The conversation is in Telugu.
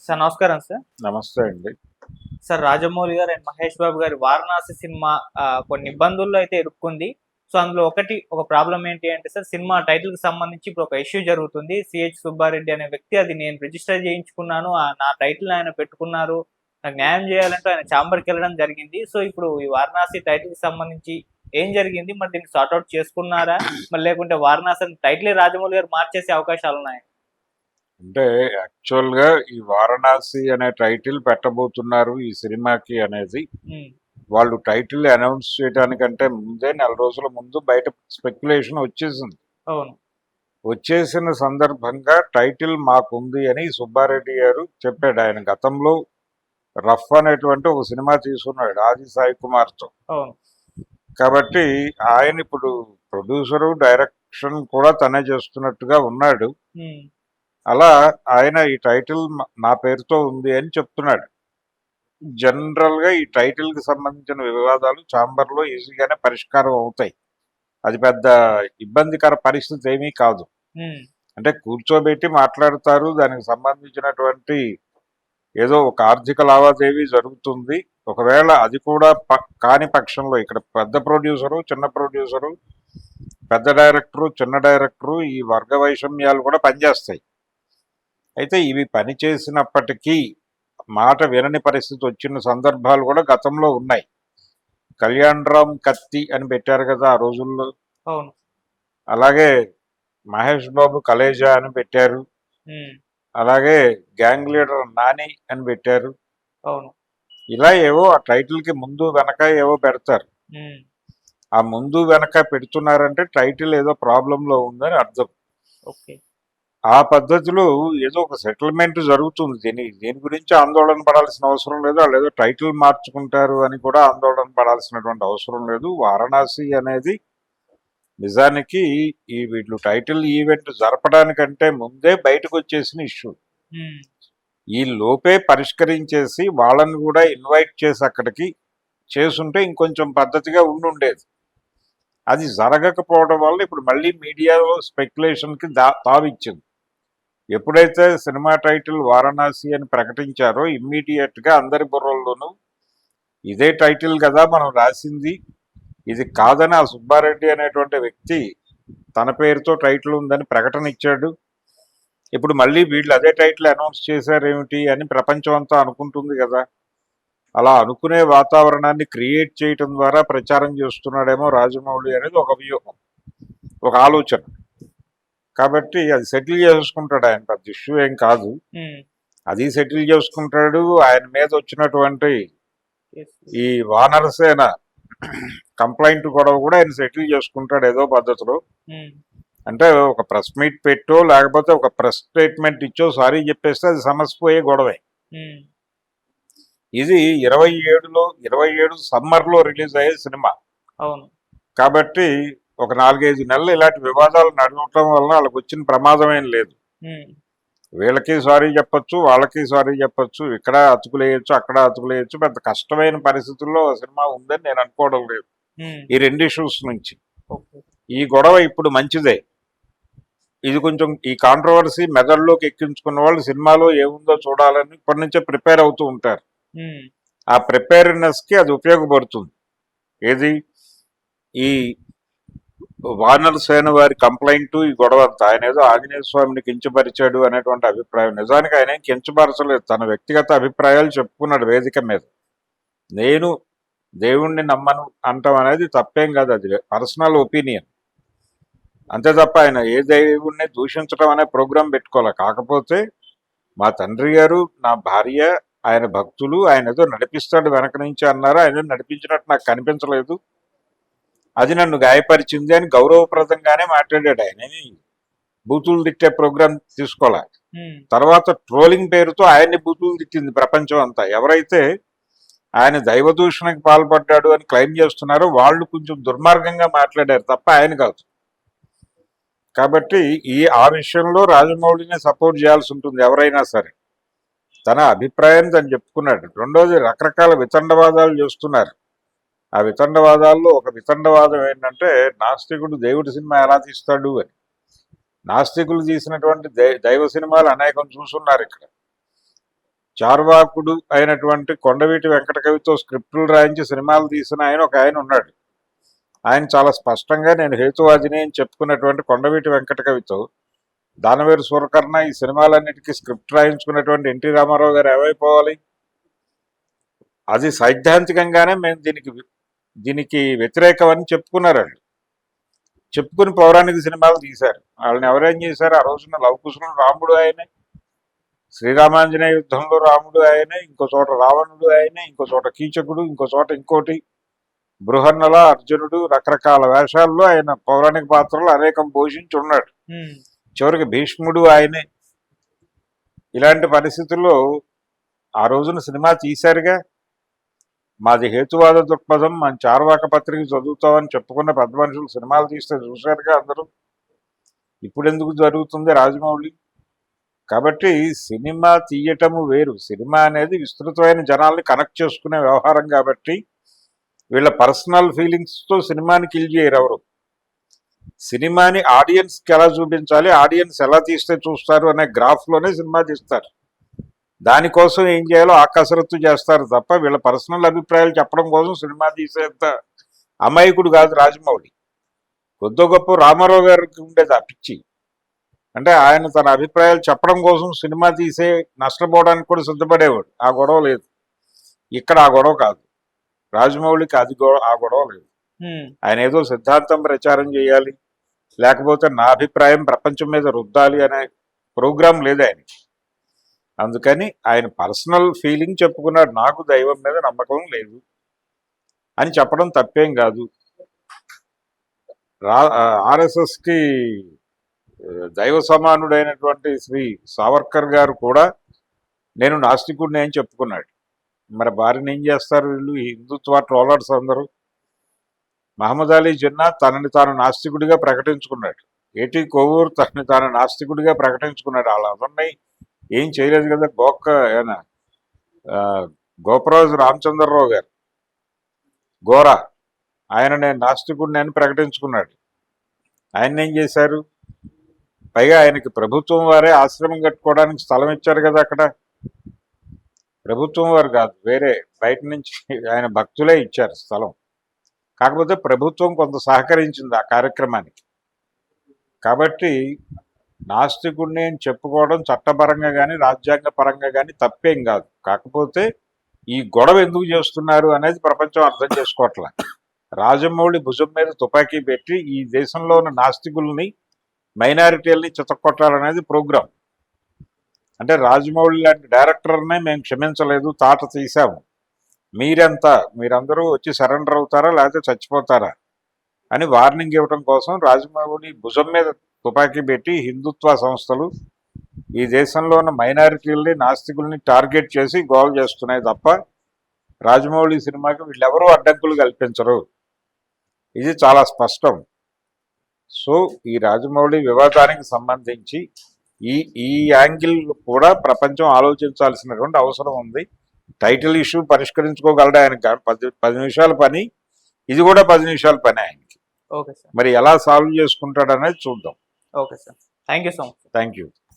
సార్ నమస్కారం సార్. నమస్తే అండి. సార్ రాజమౌళి గారు అండ్ మహేష్ బాబు గారి 'వారణాసి' సినిమా కొన్ని ఇబ్బందుల్లో అయితే ఇరుక్కుంది. సో అందులో ఒక ప్రాబ్లమ్ ఏంటి అంటే సార్, సినిమా టైటిల్‌కి సంబంధించి ఇప్పుడు ఒక ఇష్యూ జరుగుతుంది. సిహెచ్ సుబ్బారెడ్డి అనే వ్యక్తి అది నేను రిజిస్టర్ చేయించుకున్నాను. నా టైటిల్‌ని ఆయన పెట్టుకున్నారు. నాకు న్యాయం చేయాలంటూ ఆయన చాంబర్‌కెళ్ళడం జరిగింది. సో ఇప్పుడు ఈ 'వారణాసి' టైటిల్‌కి సంబంధించి ఏం జరిగింది? మరి దీన్ని సార్ట్ ఔట్ చేసుకున్నారా? మరి లేకుంటే 'వారణాసి' అని టైటిలే రాజమౌళి గారు మార్చేసే అవకాశాలున్నాయా? అంటే యాక్చువల్‌గా ఈ 'వారణాసి' అనే టైటిల్ పెట్టబోతున్నారు ఈ సినిమాకి అనేది హ్మ్. వాళ్ళు టైటిల్ అనౌన్స్ చేయడానికంటే ముందే నెల రోజుల ముందు బయట స్పెక్యులేషన్ వచ్చేసింది. అవును. వచ్చేసిన సందర్భంగా టైటిల్ మాకుంది అని సుబ్బారెడ్డి గారు చెప్పాడు. ఆయన గతంలో 'రఫ్' అనేటువంటి ఒక సినిమా తీసుకున్నాడు ఆది సాయి కుమార్‌తో. అవును. కాబట్టి ఆయన ఇప్పుడు ప్రొడ్యూసరు, డైరెక్షన్ కూడా తనే చేస్తున్నట్టుగా ఉన్నాడు. హ్మ్. అలా ఆయన ఈ టైటిల్ నా పేరుతో ఉంది అని చెప్తున్నాడు. జనరల్‌గా ఈ టైటిల్‌కి సంబంధించిన వివాదాలు ఛాంబర్‌లో ఈజీగానే పరిష్కారం అవుతాయి. అది పెద్ద ఇబ్బందికర పరిస్థితి ఏమీ కాదు. హ్మ్. అంటే కూర్చోబెట్టి మాట్లాడతారు. దానికి సంబంధించినటువంటి ఏదో ఒక ఆర్థిక లావాదేవీ జరుగుతుంది. ఒకవేళ అది కూడా కాని పక్షంలో ఇక్కడ పెద్ద ప్రొడ్యూసరు, చిన్న ప్రొడ్యూసరు, పెద్ద డైరెక్టరు, చిన్న డైరెక్టరు ఈ వర్గ వైషమ్యాలు కూడా పనిచేస్తాయి. అయితే ఇవి పనిచేసినప్పటికీ మాట వినని పరిస్థితి వచ్చిన సందర్భాలు కూడా గతంలో ఉన్నాయి. కళ్యాణ్ రామ్ కత్తి అని పెట్టారు కదా ఆ రోజుల్లో. అవును. అలాగే మహేష్ బాబు కలేజా అని పెట్టారు. అలాగే గ్యాంగ్ లీడర్ నాని అని పెట్టారు. అవును. ఇలా ఏవో ఆ టైటిల్కి ముందు వెనక ఏవో పెడతారు. ఆ ముందు వెనక పెడుతున్నారంటే టైటిల్ ఏదో ప్రాబ్లంలో ఉందని అర్థం. ఓకే. ఆ పద్ధతిలో ఏదో ఒక సెటిల్మెంట్ జరుగుతుంది. దీని గురించి ఆందోళన పడాల్సిన అవసరం లేదు. వాళ్ళు ఏదో టైటిల్ మార్చుకుంటారు అని కూడా ఆందోళన పడాల్సినటువంటి అవసరం లేదు. వారణాసి అనేది నిజానికి వీళ్ళు టైటిల్ ఈవెంట్ జరపడానికంటే ముందే బయటకు వచ్చేసిన ఇష్యూ. ఈ లోపే పరిష్కరించేసి వాళ్ళని కూడా ఇన్వైట్ చేసి అక్కడికి చేసుంటే ఇంకొంచెం పద్ధతిగా ఉండుండేది. అది జరగకపోవడం వల్ల ఇప్పుడు మళ్ళీ మీడియాలో స్పెక్యులేషన్కి తావిచ్చింది. ఎప్పుడైతే సినిమా టైటిల్ 'వారణాసి' అని ప్రకటించారో ఇమ్మీడియట్గా అందరి బుర్రల్లోనూ ఇదే టైటిల్ కదా మనం రాసింది, ఇది కాదని ఆ సుబ్బారెడ్డి అనేటువంటి వ్యక్తి తన పేరుతో టైటిల్ ఉందని ప్రకటన ఇచ్చాడు. ఇప్పుడు మళ్ళీ వీళ్ళు అదే టైటిల్ అనౌన్స్ చేశారేమిటి అని ప్రపంచం అంతా అనుకుంటుంది కదా. అలా అనుకునే వాతావరణాన్ని క్రియేట్ చేయటం ద్వారా ప్రచారం చేస్తున్నాడేమో రాజమౌళి అనేది ఒక వ్యూహం, ఒక ఆలోచన. కాబట్టి అది సెటిల్ చేసుకుంటాడు ఆయన, పెద్ద ఇష్యూ ఏం కాదు. అది సెటిల్ చేసుకుంటాడు. ఆయన మీద వచ్చినటువంటి ఈ వానరసేన కంప్లైంట్ గొడవ కూడా ఆయన సెటిల్ చేసుకుంటాడు ఏదో పద్ధతిలో. అంటే ఒక ప్రెస్ మీట్ పెట్టో లేకపోతే ఒక ప్రెస్ స్టేట్మెంట్ ఇచ్చో సారీ చెప్పేస్తే అది సమస్య పోయే గొడవే. ఇది 27 సమ్మర్లో రిలీజ్ అయ్యే సినిమా. అవును. కాబట్టి ఒక 4-5 నెలలు ఇలాంటి వివాదాలు నడవటం వలన వాళ్ళకి వచ్చిన ప్రమాదం ఏం లేదు. వీళ్ళకి సారీ చెప్పచ్చు, వాళ్ళకి సారీ చెప్పచ్చు, ఇక్కడ అతుకులేయచ్చు, అక్కడ అతుకులేయచ్చు. పెద్ద కష్టమైన పరిస్థితుల్లో సినిమా ఉందని నేను అనుకోవడం లేదు ఈ రెండు ఇష్యూస్ నుంచి. ఈ గొడవ ఇప్పుడు మంచిదే. ఇది కొంచెం ఈ కాంట్రవర్సీ మెదడులోకి ఎక్కించుకున్న వాళ్ళు సినిమాలో ఏముందో చూడాలని ఇప్పటి నుంచే ప్రిపేర్ అవుతూ ఉంటారు. ఆ ప్రిపేర్నెస్ కి అది ఉపయోగపడుతుంది. ఏది ఈ వానర్ సేన వారి కంప్లైంట్, ఈ గొడవ అంతా ఆయన ఏదో ఆంజనేయ స్వామిని కించపరిచాడు అనేటువంటి అభిప్రాయం. నిజానికి ఆయన ఏం కించపరచలేదు, తన వ్యక్తిగత అభిప్రాయాలు చెప్పుకున్నాడు వేదిక మీద. నేను దేవుణ్ణి నమ్మను అంటాం అనేది తప్పేం కాదు, అది పర్సనల్ ఒపీనియన్ అంతే తప్ప ఆయన ఏ దేవుణ్ణి దూషించడం అనే ప్రోగ్రాం పెట్టుకోవాలి. కాకపోతే మా తండ్రి గారు, నా భార్య, ఆయన భక్తులు, ఆయన ఏదో నడిపిస్తాడు వెనక నుంచి అన్నారు. ఆయన నడిపించినట్టు నాకు కనిపించలేదు, అది నన్ను గాయపరిచింది అని గౌరవప్రదంగానే మాట్లాడాడు. ఆయన బూతులు తిట్టే ప్రోగ్రాం తీసుకోలే. తర్వాత ట్రోలింగ్ పేరుతో ఆయన్ని బూతులు తిట్టింది ప్రపంచం అంతా. ఎవరైతే ఆయన దైవ దూషణకి పాల్పడ్డాడు అని క్లెయిమ్ చేస్తున్నారో వాళ్ళు కొంచెం దుర్మార్గంగా మాట్లాడారు తప్ప ఆయన కాదు. కాబట్టి ఆ విషయంలో రాజమౌళిని సపోర్ట్ చేయాల్సి ఉంటుంది ఎవరైనా సరే. తన అభిప్రాయాన్ని తను చెప్పుకున్నాడు. రెండోది, రకరకాల వితండవాదాలు చేస్తున్నారు. ఆ వితండవాదాల్లో ఒక వితండవాదం ఏంటంటే నాస్తికుడు దేవుడి సినిమా ఎలా తీస్తాడు అని. నాస్తికులు తీసినటువంటి దైవ సినిమాలు అనేకం చూస్తున్నారు ఇక్కడ. చార్వాకుడు అయినటువంటి కొండవీటి వెంకట కవితో స్క్రిప్టులు రాయించి సినిమాలు తీసిన ఒక ఆయన ఉన్నాడు. ఆయన చాలా స్పష్టంగా నేను హేతువాదిని అని చెప్పుకున్నటువంటి కొండవీటి వెంకట కవితో దానవేరు సూరకర్ణ ఈ సినిమాలన్నిటికీ స్క్రిప్ట్ రాయించుకున్నటువంటి ఎన్టీ రామారావు గారు ఏమైపోవాలి? అది సైద్ధాంతికంగానే మేము దీనికి వ్యతిరేకమని చెప్పుకున్నారండి. చెప్పుకుని పౌరాణిక సినిమాలు తీశారు. వాళ్ళని ఎవరేం చేశారు? ఆ రోజున లవకుశులు రాముడు ఆయనే, శ్రీరామాంజనేయ యుద్ధంలో రాముడు ఆయనే, ఇంకో చోట రావణుడు ఆయనే, ఇంకో చోట కీచకుడు, ఇంకో చోట ఇంకోటి బృహన్నల, అర్జునుడు, రకరకాల వేషాల్లో ఆయన పౌరాణిక పాత్రలు అనేకం పోషించి ఉన్నాడు. చివరికి భీష్ముడు ఆయనే. ఇలాంటి పరిస్థితుల్లో ఆ రోజున సినిమా తీశారుగా. మాది హేతువాద దృక్పథం, మన చార్వాక పత్రిక చదువుతామని చెప్పుకున్న పెద్ద మనుషులు సినిమాలు తీస్తే చూశారుగా అందరూ. ఇప్పుడు ఎందుకు జరుగుతుంది రాజమౌళి? కాబట్టి సినిమా తీయటము వేరు. సినిమా అనేది విస్తృతమైన జనాల్ని కనెక్ట్ చేసుకునే వ్యవహారం కాబట్టి వీళ్ళ పర్సనల్ ఫీలింగ్స్తో సినిమాని కిల్ చేయరు ఎవరు. సినిమాని ఆడియన్స్కి ఎలా చూపించాలి, ఆడియన్స్ ఎలా తీస్తే చూస్తారు అనే గ్రాఫ్లోనే సినిమా తీస్తారు. దానికోసం ఏం చేయాలో ఆ కసరత్తు చేస్తారు తప్ప వీళ్ళ పర్సనల్ అభిప్రాయాలు చెప్పడం కోసం సినిమా తీసేంత అమాయకుడు కాదు రాజమౌళి. కొద్ది గొప్ప రామారావు గారికి ఉండేది ఆ పిచ్చి. అంటే ఆయన తన అభిప్రాయాలు చెప్పడం కోసం సినిమా తీసే నష్టపోవడానికి కూడా సిద్ధపడేవాడు. ఆ గొడవ లేదు. ఇక్కడ ఆ గొడవ కాదు. రాజమౌళికి ఆ గొడవ లేదు. ఆయన ఏదో సిద్ధాంతం ప్రచారం చేయాలి, లేకపోతే నా అభిప్రాయం ప్రపంచం మీద రుద్దాలి అనే ప్రోగ్రాం లేదు ఆయనకి. అందుకని ఆయన పర్సనల్ ఫీలింగ్ చెప్పుకున్నాడు. నాకు దైవం మీద నమ్మకం లేదు అని చెప్పడం తప్పేం కాదు. ఆర్ఎస్ఎస్కి దైవ సమానుడైనటువంటి శ్రీ సావర్కర్ గారు కూడా నేను నాస్తికుడిని అని చెప్పుకున్నాడు. మరి భార్యను ఏం చేస్తారు వీళ్ళు హిందుత్వ ట్రోలర్స్ అందరూ? మహమ్మద్ అలీ జిన్నా తనని తాను నాస్తికుడిగా ప్రకటించుకున్నాడు. ఏటీ కోవూరు తనని తాను నాస్తికుడిగా ప్రకటించుకున్నాడు. వాళ్ళ అదన్నాయి ఏం చేయలేదు కదా. గోపరాజు రామచంద్రరావు గారు గోరా ఆయన నేను నాస్తికుడిని అని ప్రకటించుకున్నాడు. ఆయన ఏం చేశారు? పైగా ఆయనకి ప్రభుత్వం వారే ఆశ్రమం కట్టుకోవడానికి స్థలం ఇచ్చారు కదా. అక్కడ ప్రభుత్వం వారు కాదు, వేరే బయట నుంచి ఆయన భక్తులే ఇచ్చారు స్థలం. కాకపోతే ప్రభుత్వం కొంత సహకరించింది ఆ కార్యక్రమానికి. కాబట్టి నాస్తికుడిని అని చెప్పుకోవడం చట్టపరంగా కానీ రాజ్యాంగ పరంగా కానీ తప్పేం కాదు. కాకపోతే ఈ గొడవ ఎందుకు చేస్తున్నారు అనేది ప్రపంచం అర్థం చేసుకోవట్లే. రాజమౌళి భుజం మీద తుపాకీ పెట్టి ఈ దేశంలో ఉన్న నాస్తికుల్ని, మైనారిటీలని చితక్కొట్టాలనేది ప్రోగ్రాం. అంటే రాజమౌళి లాంటి డైరెక్టర్నే మేము క్షమించలేదు, తాట తీసాము, మీరందరూ వచ్చి సరెండర్ అవుతారా లేకపోతే చచ్చిపోతారా అని వార్నింగ్ ఇవ్వడం కోసం రాజమౌళి భుజం మీద తుపాకీ పెట్టి హిందుత్వ సంస్థలు ఈ దేశంలో ఉన్న మైనారిటీలని, నాస్తికుల్ని టార్గెట్ చేసి గోల్ చేస్తున్నాయి తప్ప రాజమౌళి సినిమాకి వీళ్ళెవరూ అడ్డంకులు కల్పించరు. ఇది చాలా స్పష్టం. సో ఈ రాజమౌళి వివాదానికి సంబంధించి ఈ యాంగిల్ కూడా ప్రపంచం ఆలోచించాల్సినటువంటి అవసరం ఉంది. టైటిల్ ఇష్యూ పరిష్కరించుకోగలడు ఆయన. 10 నిమిషాల పని, ఇది కూడా 10 నిమిషాల పని ఆయనకి. Okay sir. మరి ఎలా సాల్వ్ చేసుకుంటాడు అనేది చూద్దాం. Okay sir, thank you so much. Thank you.